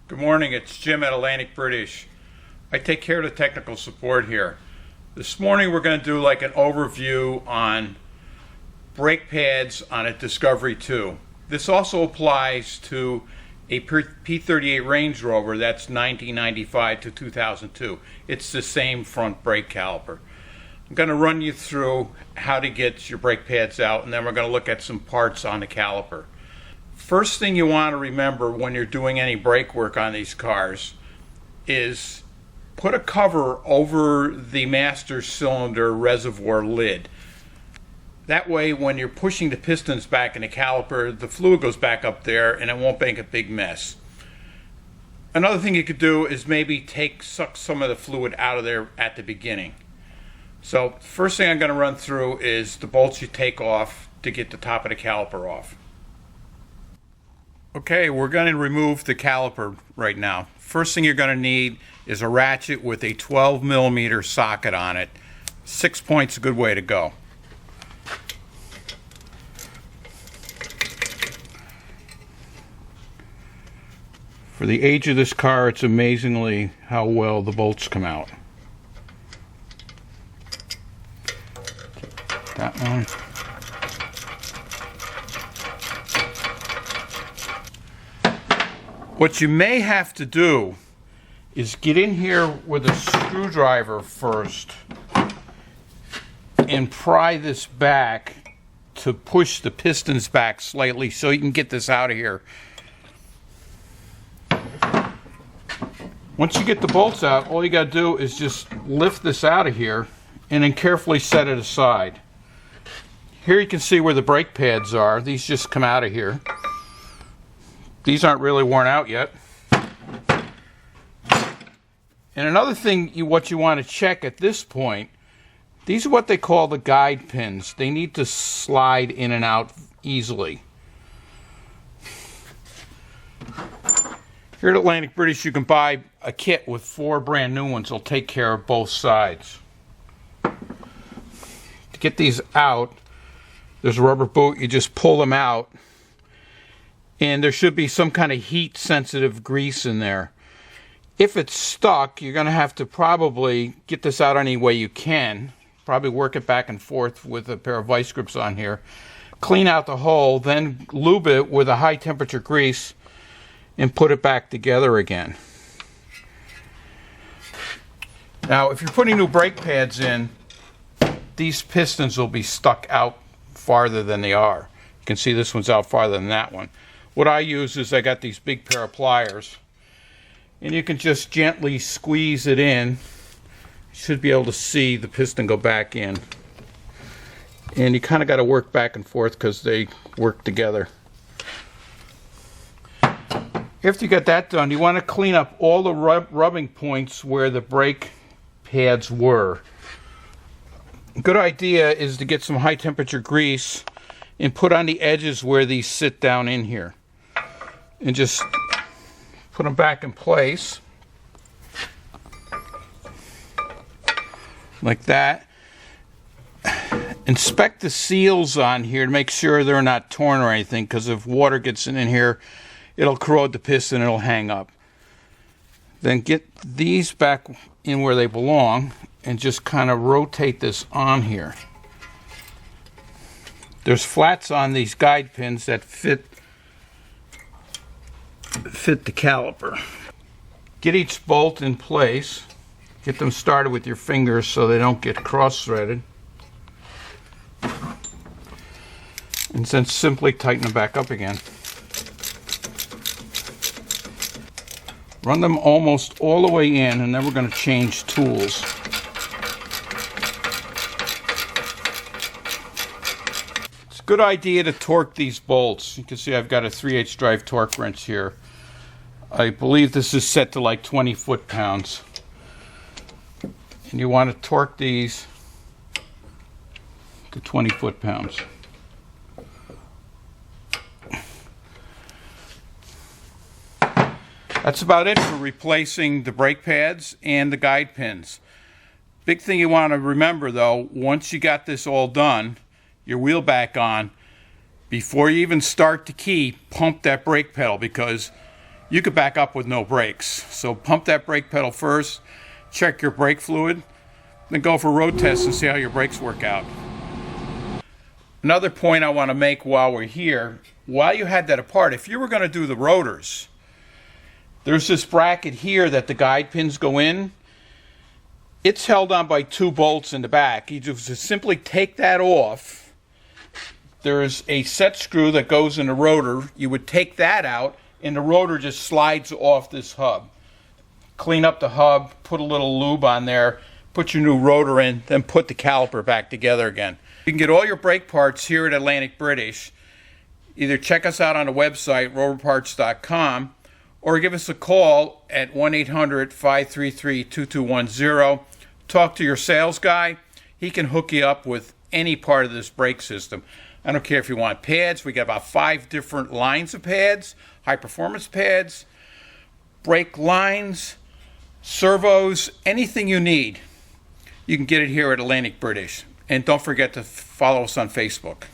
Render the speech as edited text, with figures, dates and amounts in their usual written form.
Good morning, it's Jim at Atlantic British. I take care of the technical support here. This morning we're going to do like an overview on brake pads on a Discovery 2. This also applies to a P38 Range Rover that's 1995 to 2002. It's the same front brake caliper. I'm going to run you through how to get your brake pads out, and then we're going to look at some parts on the caliper. First thing you want to remember when you're doing any brake work on these cars is put a cover over the master cylinder reservoir lid. That way when you're pushing the pistons back in the caliper, the fluid goes back up there and it won't make a big mess. Another thing you could do is maybe suck some of the fluid out of there at the beginning. So first thing I'm going to run through is the bolts you take off to get the top of the caliper off. Okay, we're going to remove the caliper right now. First thing you're going to need is a ratchet with a 12mm socket on it. 6 points a good way to go. For the age of this car, it's amazingly how well the bolts come out. That one. What you may have to do is get in here with a screwdriver first and pry this back to push the pistons back slightly so you can get this out of here. Once you get the bolts out, all you got to do is just lift this out of here and then carefully set it aside. Here you can see where the brake pads are. These just come out of here. These aren't really worn out yet. And another thing what you want to check at this point, these are what they call the guide pins. They need to slide in and out easily. Here at Atlantic British you can buy a kit with 4 brand new ones. They'll take care of both sides. To get these out, there's a rubber boot. You just pull them out. And there should be some kind of heat sensitive grease in there. If it's stuck, you're going to have to probably get this out any way you can. Probably work it back and forth with a pair of vice grips on here. Clean out the hole, then lube it with a high temperature grease and put it back together again. Now if you're putting new brake pads in, these pistons will be stuck out farther than they are. You can see this one's out farther than that one. What I use is I got these big pair of pliers, and you can just gently squeeze it in. You should be able to see the piston go back in. And you kind of got to work back and forth because they work together. After you get that done, you want to clean up all the rubbing points where the brake pads were. A good idea is to get some high temperature grease and put on the edges where these sit down in here. And just put them back in place like that. Inspect the seals on here to make sure they're not torn or anything, because if water gets in here it'll corrode the piston and it'll hang up. Then get these back in where they belong and just kind of rotate this on here. There's flats on these guide pins that fit the caliper. Get each bolt in place. Get them started with your fingers so they don't get cross-threaded. And then simply tighten them back up again. Run them almost all the way in, and then we're going to change tools. It's a good idea to torque these bolts. You can see I've got a 3/8 drive torque wrench here. I believe this is set to like 20 foot-pounds. And you want to torque these to 20 foot-pounds. That's about it for replacing the brake pads and the guide pins. Big thing you want to remember though, once you got this all done, your wheel back on, before you even start the key, pump that brake pedal, because you could back up with no brakes. So pump that brake pedal first, check your brake fluid, then go for road tests and see how your brakes work out. Another point I want to make while we're here, while you had that apart, if you were going to do the rotors, there's this bracket here that the guide pins go in. It's held on by 2 bolts in the back. You just simply take that off. There's a set screw that goes in the rotor. You would take that out, and the rotor just slides off this hub. Clean up the hub, put a little lube on there, put your new rotor in, then put the caliper back together again. You can get all your brake parts here at Atlantic British. Either check us out on the website, roverparts.com, or give us a call at 1-800-533-2210. Talk to your sales guy. He can hook you up with any part of this brake system. I don't care if you want pads. We got about 5 different lines of pads, high performance pads, brake lines, servos, anything you need. You can get it here at Atlantic British. And don't forget to follow us on Facebook.